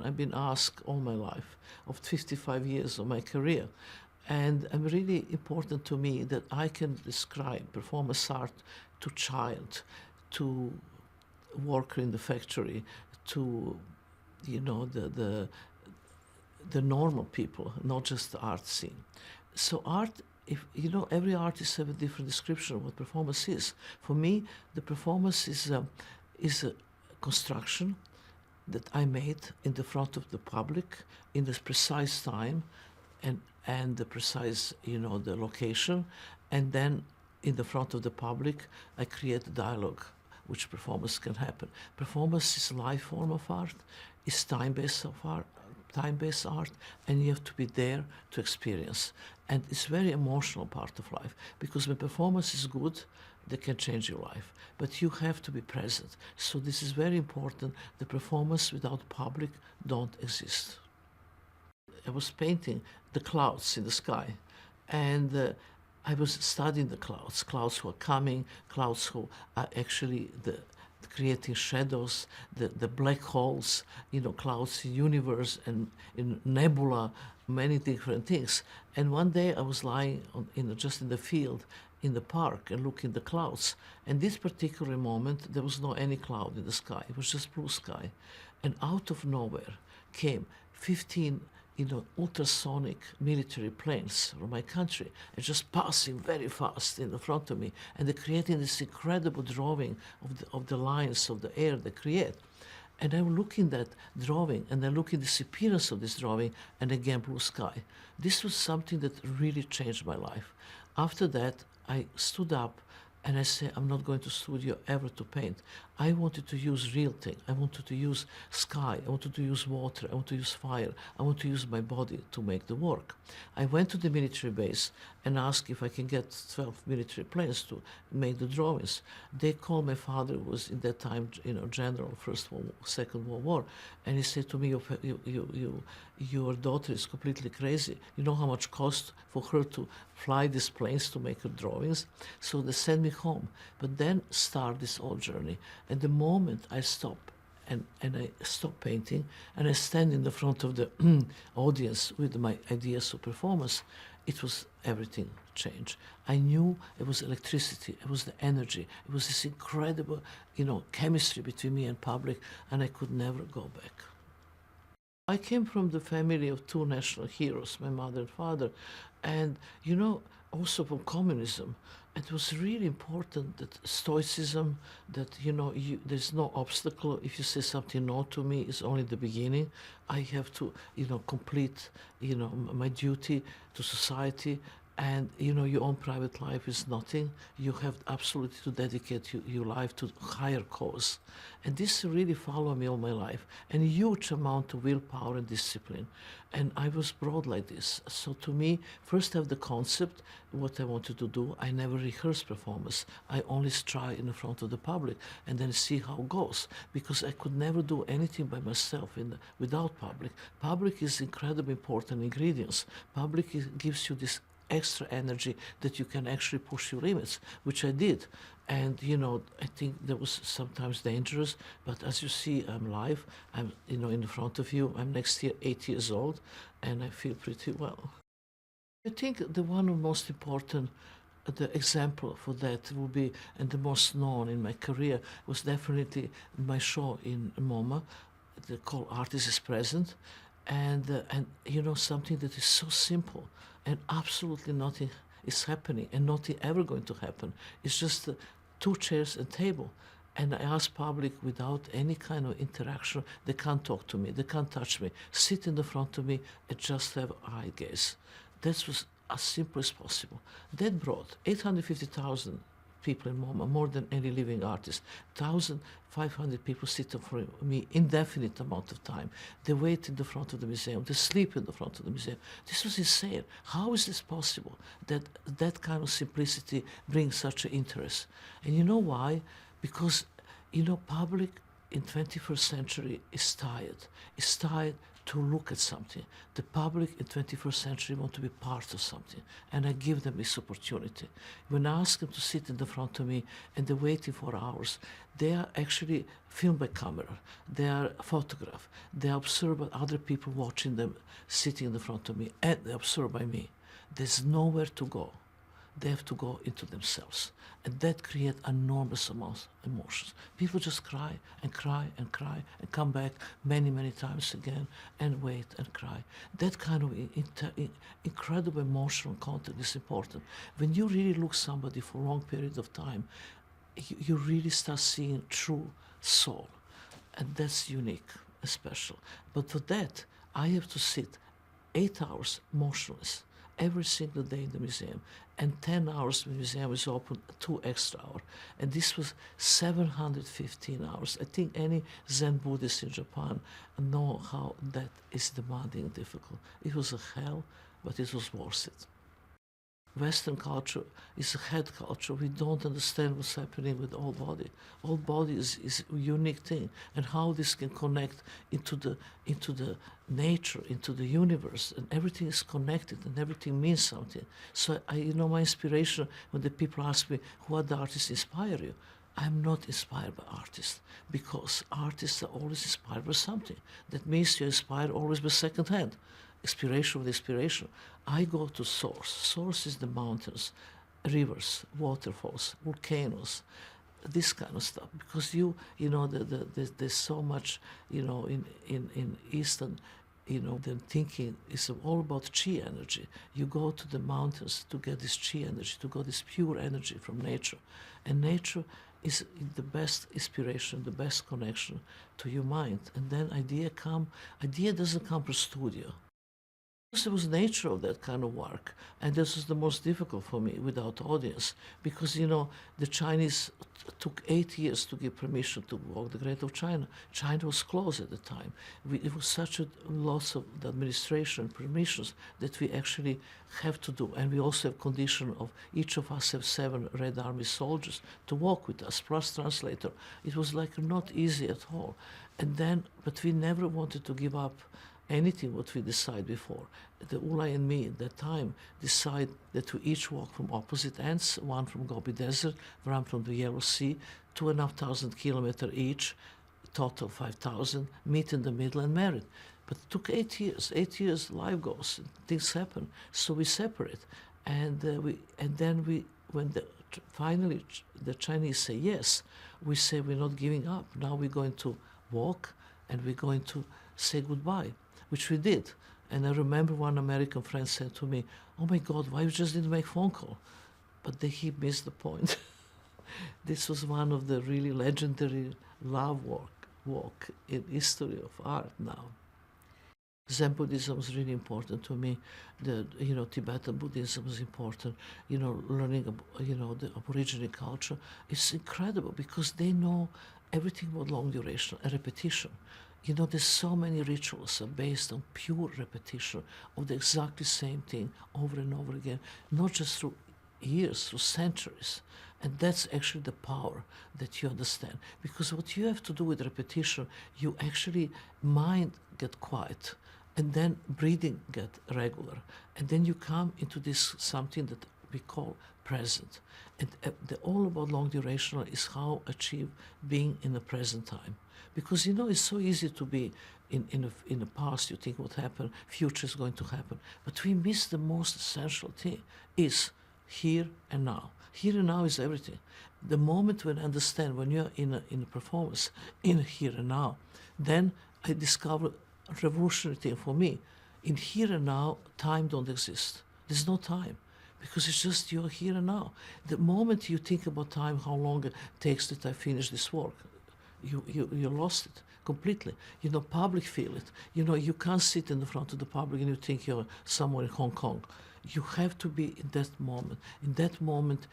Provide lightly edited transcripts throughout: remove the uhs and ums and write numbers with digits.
I've been asked all my life, of 55 years of my career. And it's really important to me that I can describe performance art to child, to worker in the factory, to the normal people, not just the art scene. So art, if every artist have a different description of what performance is. For me, the performance is a construction that I made in the front of the public in this precise time and the precise, the location. And then in the front of the public, I create a dialogue which performance can happen. Performance is a life form of art, is time-based art, and you have to be there to experience. And it's very emotional part of life, because when performance is good, they can change your life. But you have to be present. So this is very important. The performance without public don't exist. I was painting the clouds in the sky, and I was studying the clouds who are coming, clouds who are actually creating shadows, the black holes, clouds in universe and in nebula, many different things. And one day I was lying just in the field, in the park, and looking at the clouds. And this particular moment, there was no any cloud in the sky. It was just blue sky. And out of nowhere came 15 ultrasonic military planes from my country, and just passing very fast in the front of me, and they're creating this incredible drawing of the lines of the air they create. And I'm looking at that drawing, and I look at the appearance of this drawing, and again blue sky. This was something that really changed my life. After that, I stood up and I said, I'm not going to studio ever to paint. I wanted to use real thing. I wanted to use sky. I wanted to use water. I want to use fire. I want to use my body to make the work. I went to the military base and asked if I can get 12 military planes to make the drawings. They called my father, who was in that time, general, Second World War, and he said to me, your daughter is completely crazy. You know how much cost for her to fly these planes to make her drawings? So they sent me home. But then start this whole journey. And the moment I stop and I stop painting and I stand in the front of the audience with my ideas of performance, it was everything changed. I knew it was electricity, it was the energy, it was this incredible, chemistry between me and public, and I could never go back. I came from the family of two national heroes, my mother and father, and also from communism. It was really important that stoicism, that there's no obstacle. If you say something no to me, it's only the beginning. I have to complete my duty to society. And your own private life is nothing. You have absolutely to dedicate your life to higher cause. And this really followed me all my life. And a huge amount of willpower and discipline. And I was brought like this. So to me, first I have the concept, what I wanted to do. I never rehearse performance. I only try in the front of the public and then see how it goes. Because I could never do anything by myself without public. Public is incredibly important ingredients. Public gives you this extra energy that you can actually push your limits, which I did. And I think that was sometimes dangerous, but as you see, I'm live, I'm in front of you, I'm next year 8 years old, and I feel pretty well. I think the one of the most important the example for that will be, and the most known in my career, was definitely my show in MoMA, called Artist is Present, and something that is so simple and absolutely nothing is happening and nothing ever going to happen. It's just 2 chairs and table. And I ask public without any kind of interaction, they can't talk to me, they can't touch me, sit in the front of me and just have eye gaze. That was as simple as possible. That brought 850,000 people in MoMA, more than any living artist. 1,500 people sit for me indefinite amount of time. They wait in the front of the museum. They sleep in the front of the museum. This was insane. How is this possible that that kind of simplicity brings such an interest? And you know why? Because, public in 21st century is tired. It's tired to look at something. The public in 21st century want to be part of something, and I give them this opportunity. When I ask them to sit in the front of me and they're waiting for hours, they are actually filmed by camera, they are photographed, they are observed by other people watching them sitting in the front of me, and they're observed by me. There's nowhere to go. They have to go into themselves. And that creates enormous amounts of emotions. People just cry and cry and cry and come back many, many times again and wait and cry. That kind of incredible emotional contact is important. When you really look somebody for a long period of time, you really start seeing true soul. And that's unique and special. But for that, I have to sit 8 hours motionless every single day in the museum, and 10 hours when the museum is open, 2 extra hours. And this was 715 hours. I think any Zen Buddhist in Japan know how that is demanding and difficult. It was a hell, but it was worth it. Western culture is a head culture. We don't understand what's happening with the whole body. Whole body is a unique thing, and how this can connect into the nature, into the universe, and everything is connected, and everything means something. So my inspiration when the people ask me, "Who are the artists inspire you?" I'm not inspired by artists, because artists are always inspired by something. That means you're inspired always by second hand. Inspiration with inspiration. I go to source. Source is the mountains, rivers, waterfalls, volcanoes, this kind of stuff. Because there's so much, in Eastern, the thinking is all about chi energy. You go to the mountains to get this chi energy, to get this pure energy from nature. And nature is the best inspiration, the best connection to your mind. And then idea doesn't come from studio. It was nature of that kind of work, and this was the most difficult for me without audience, because the Chinese took 8 years to give permission to walk the Great of China. China was closed at the time. It was such a loss of the administration permissions that we actually have to do, and we also have condition of each of us have 7 Red Army soldiers to walk with us, plus translator. It was like not easy at all, but we never wanted to give up anything what we decide before. The Ulay and me at that time decide that we each walk from opposite ends, one from Gobi Desert, one from the Yellow Sea, 2,500 kilometers each, total 5,000, meet in the middle and married. But it took 8 years. 8 years, life goes, things happen. So we separate, and then when finally the Chinese say yes, we say we're not giving up. Now we're going to walk, and we're going to say goodbye, which we did. And I remember one American friend said to me, "Oh my God, why you just didn't make phone call?" But he missed the point. This was one of the really legendary love walk in history of art now. Zen Buddhism is really important to me. Tibetan Buddhism is important. Learning the Aborigine culture. It's incredible because they know everything about long duration and repetition. There's so many rituals are based on pure repetition of the exactly same thing over and over again, not just through years, through centuries. And that's actually the power that you understand. Because what you have to do with repetition, you actually, mind get quiet, and then breathing get regular. And then you come into this something that we call present. And all about long duration is how achieve being in the present time. Because it's so easy to be in the past. You think what happened, future is going to happen, but we miss the most essential thing: is here and now. Here and now is everything. The moment when I understand when you're in a performance in here and now, then I discover a revolutionary thing for me. In here and now, time don't exist. There's no time. Because it's just you're here and now. The moment you think about time, how long it takes that I finish this work, you lost it completely. Public feel it. You can't sit in the front of the public and you think you're somewhere in Hong Kong. You have to be in that moment. In that moment,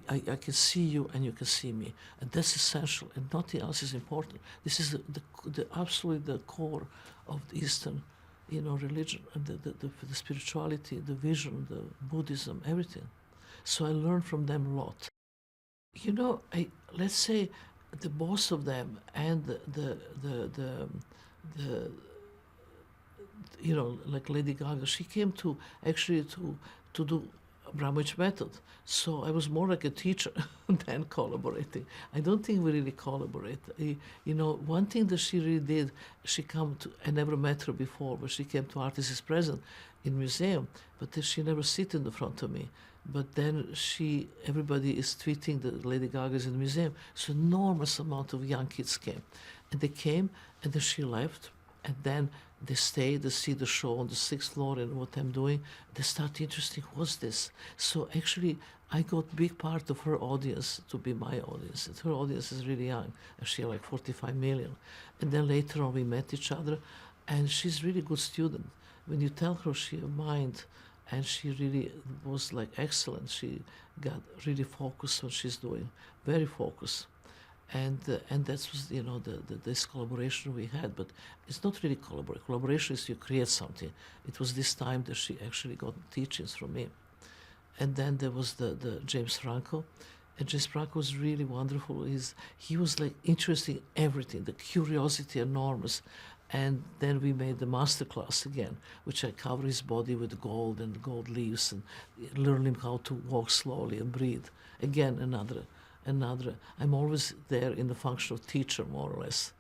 I can see you and you can see me, and that's essential. And nothing else is important. This is the absolutely the core of the Eastern, religion, and the spirituality, the vision, the Buddhism, everything. So I learned from them a lot. Let's say the boss of them and the you know, like Lady Gaga, she came to actually to do Abramović method. So I was more like a teacher than collaborating. I don't think we really collaborate. You know, one thing that she really did, she come to, I never met her before, but she came to Artists is Present in museum, but then she never sit in the front of me. But then everybody is tweeting that Lady Gaga is in the museum. So enormous amount of young kids came. And they came, and then she left, and then they stayed, they see the show on the 6th floor and what I'm doing. They start interesting, what's this? So actually, I got big part of her audience to be my audience. And her audience is really young, actually like 45 million. And then later on we met each other, and she's really good student. When you tell her she have mind, and she really was like excellent. She got really focused on what she's doing, very focused. And that was, you know, this collaboration we had. But it's not really collaboration. Collaboration is you create something. It was this time that she actually got teachings from me. And then there was the James Franco. And James Franco was really wonderful. He was like interested in everything, the curiosity enormous. And then we made the master class again, which I cover his body with gold and gold leaves and learn him how to walk slowly and breathe. Again, another. I'm always there in the function of teacher, more or less.